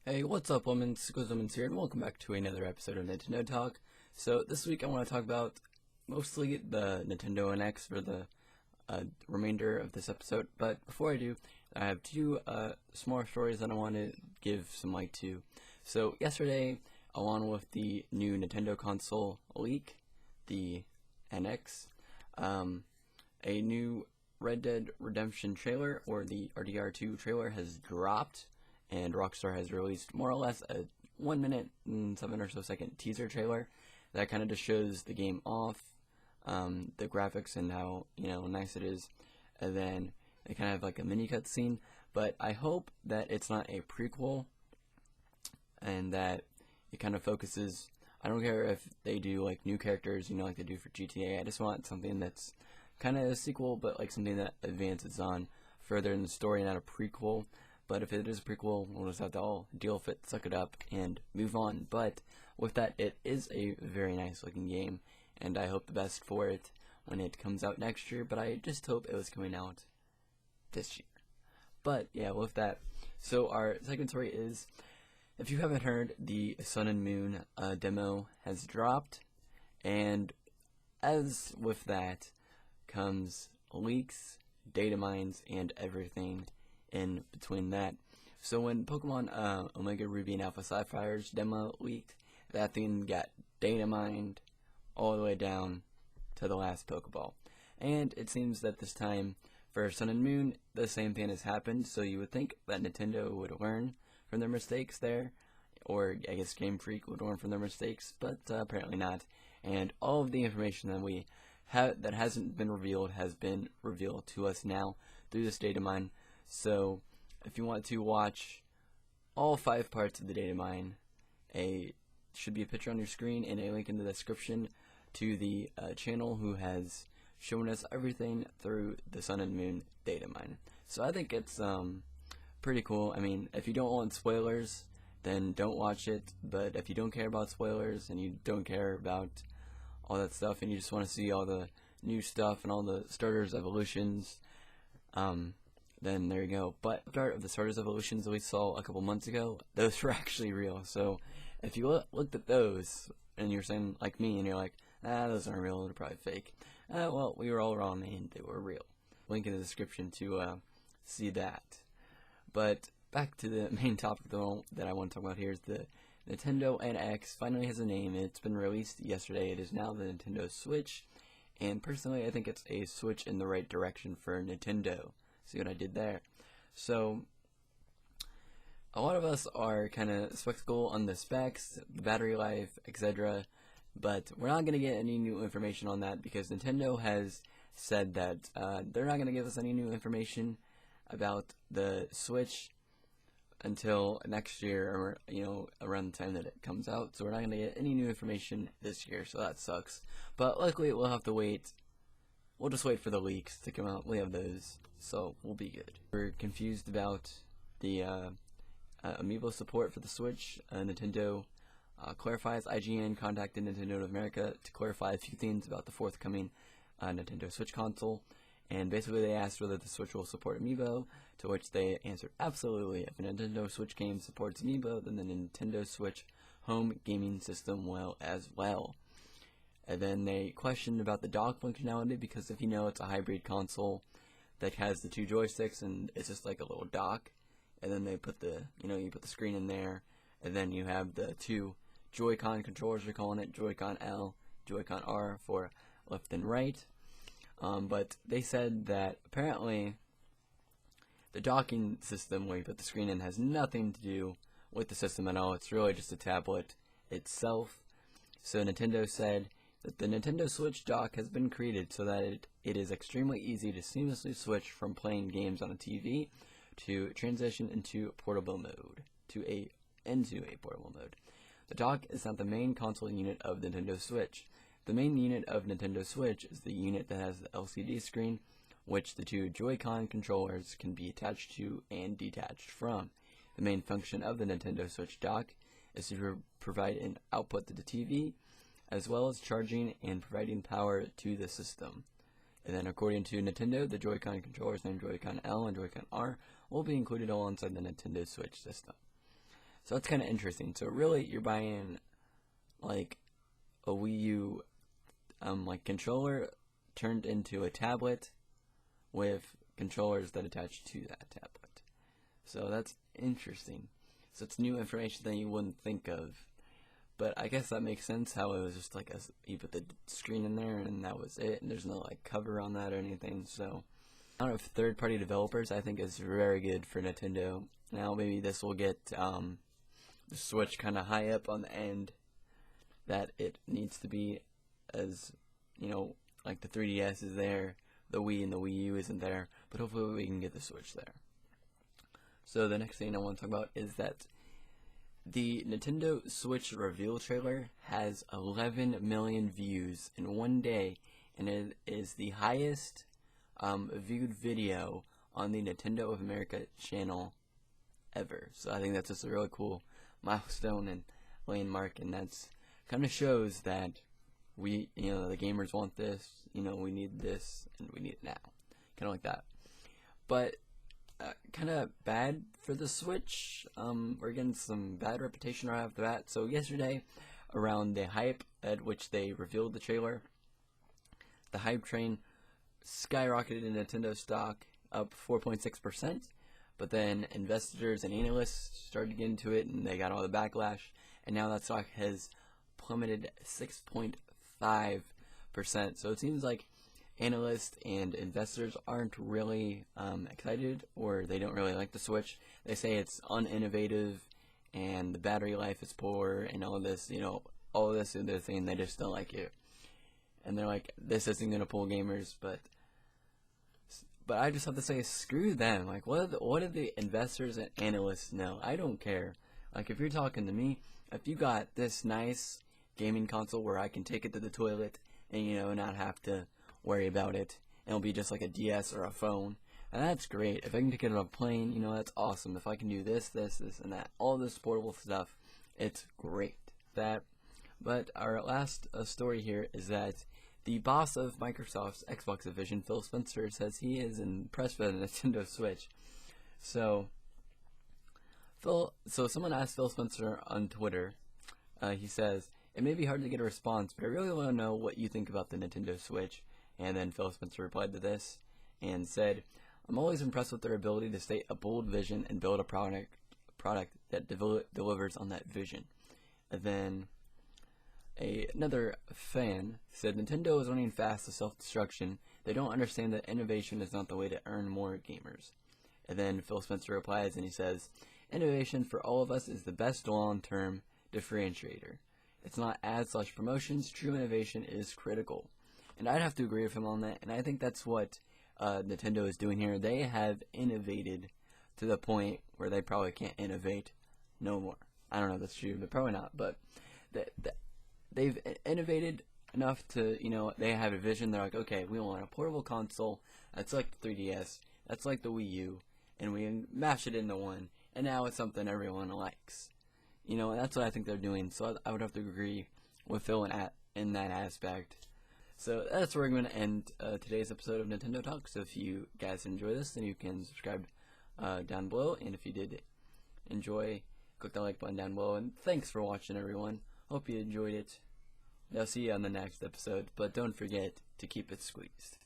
Hey, what's up, Lemons? SquizzyLemons here, and welcome back to another episode of Nintendo Talk. So, this week I want to talk about mostly the Nintendo NX for the remainder of this episode. But before I do, I have two smaller stories that I want to give some light to. So, yesterday, along with the new Nintendo console leak, the NX, a new Red Dead Redemption trailer, or the RDR2 trailer, has dropped. And Rockstar has released more or less a 1 minute and 7 or so second teaser trailer that kind of just shows the game off, the graphics and how nice it is, and then they kind of have like a mini cutscene. But I hope that it's not a prequel and that it kind of focuses. I don't care if they do like new characters, like they do for GTA. I just want something that's kind of a sequel, but like something that advances on further in the story, not a prequel. But if it is a prequel, we'll just have to all deal with it, suck it up, and move on. But with that, it is a very nice looking game, and I hope the best for it when it comes out next year, but I just hope it was coming out this year. But yeah, with that, so our second story is, if you haven't heard, the Sun and Moon demo has dropped, and as with that comes leaks, data mines, and everything in between that. So when Pokemon Omega Ruby and Alpha Sapphire's demo leaked, that thing got data mined all the way down to the last Pokeball. And it seems that this time for Sun and Moon, the same thing has happened, so you would think that Nintendo would learn from their mistakes there, or I guess Game Freak would learn from their mistakes, but apparently not. And all of the information that we have that hasn't been revealed has been revealed to us now through this data mine. So, if you want to watch all 5 parts of the data mine, should be a picture on your screen and a link in the description to the channel who has shown us everything through the Sun and Moon data mine. So I think it's pretty cool. I mean, if you don't want spoilers, then don't watch it. But if you don't care about spoilers and you don't care about all that stuff and you just want to see all the new stuff and all the starters, evolutions, then there you go. But part of the starters evolutions that we saw a couple months ago, those were actually real. So if you looked at those and you're saying like me and you're like, those aren't real, they're probably fake. Well, we were all wrong and they were real. Link in the description to see that. But back to the main topic though that I want to talk about here is the Nintendo NX finally has a name. It's been released yesterday. It is now the Nintendo Switch. And personally, I think it's a switch in the right direction for Nintendo. See what I did there? So, a lot of us are kind of skeptical on the specs, the battery life, etc. But we're not going to get any new information on that because Nintendo has said that they're not going to give us any new information about the Switch until next year, or around the time that it comes out. So we're not going to get any new information this year, so that sucks. But luckily, we'll have to wait. We'll just wait for the leaks to come out. We have those, so we'll be good. We're confused about the Amiibo support for the Switch. Nintendo clarifies. IGN contacted Nintendo of America to clarify a few things about the forthcoming Nintendo Switch console. And basically they asked whether the Switch will support Amiibo, to which they answered absolutely. If a Nintendo Switch game supports Amiibo, then the Nintendo Switch home gaming system will as well. And then they questioned about the dock functionality because if it's a hybrid console that has the 2 joysticks and it's just like a little dock, and then they put the you put the screen in there, and then you have the 2 Joy-Con controllers, they're calling it Joy-Con L, Joy-Con R for left and right. But they said that apparently the docking system where you put the screen in has nothing to do with the system at all. It's really just a tablet itself. So Nintendo said that the Nintendo Switch dock has been created so that it is extremely easy to seamlessly switch from playing games on a TV to transition into portable mode, into a portable mode. The dock is not the main console unit of the Nintendo Switch. The main unit of Nintendo Switch is the unit that has the LCD screen, which the 2 Joy-Con controllers can be attached to and detached from. The main function of the Nintendo Switch dock is to provide an output to the TV, as well as charging and providing power to the system. And then according to Nintendo, the Joy-Con controllers named Joy-Con L and Joy-Con R will be included alongside the Nintendo Switch system. So that's kind of interesting. So really, you're buying like a Wii U like controller turned into a tablet with controllers that attach to that tablet. So that's interesting. So it's new information that you wouldn't think of. But I guess that makes sense how it was just like you put the screen in there and that was it, and there's no like cover on that or anything. So a lot of third-party developers I think is very good for Nintendo. Now maybe this will get the Switch kind of high up on the end that it needs to be, as you know, like the 3DS is there, the Wii and the Wii U isn't there, but hopefully we can get the Switch there. So the next thing I want to talk about is that the Nintendo Switch reveal trailer has 11 million views in one day, and it is the highest viewed video on the Nintendo of America channel ever. So I think that's just a really cool milestone and landmark, and that's kind of shows that we, the gamers want this, we need this, and we need it now. Kind of like that. But kind of bad for the Switch. We're getting some bad reputation right off the bat. So yesterday, around the hype at which they revealed the trailer, the hype train skyrocketed in Nintendo stock, up 4.6%. But then investors and analysts started to get into it, and they got all the backlash. And now that stock has plummeted 6.5%. So it seems like analysts and investors aren't really excited, or they don't really like the Switch. They say it's uninnovative and the battery life is poor and all this, all this other thing. They just don't like it. And they're like, this isn't going to pull gamers, but I just have to say, screw them. Like, what do the investors and analysts know? I don't care. Like, if you're talking to me, if you got this nice gaming console where I can take it to the toilet and, not have to worry about it, and it'll be just like a DS or a phone, and that's great. If I can take it on a plane, that's awesome. If I can do this, and that, all this portable stuff, it's great. But our last story here is that the boss of Microsoft's Xbox division, Phil Spencer, says he is impressed with the Nintendo Switch. So someone asked Phil Spencer on Twitter. He says, "It may be hard to get a response, but I really want to know what you think about the Nintendo Switch." And then Phil Spencer replied to this and said, "I'm always impressed with their ability to state a bold vision and build a product that delivers on that vision." And then another fan said, "Nintendo is running fast to self-destruction. They don't understand that innovation is not the way to earn more gamers." And then Phil Spencer replies and he says, "Innovation for all of us is the best long-term differentiator. It's not ads/promotions. True innovation is critical." And I'd have to agree with him on that, and I think that's what Nintendo is doing here. They have innovated to the point where they probably can't innovate no more. I don't know if that's true, but probably not. But they've innovated enough to, they have a vision. They're like, okay, we want a portable console that's like the 3DS, that's like the Wii U, and we mash it into one, and now it's something everyone likes. And that's what I think they're doing. So I would have to agree with Phil in that aspect. So that's where I'm going to end today's episode of Nintendo Talk. So if you guys enjoy this, then you can subscribe down below. And if you did enjoy, click the like button down below. And thanks for watching, everyone. Hope you enjoyed it. I'll see you on the next episode. But don't forget to keep it squeezed.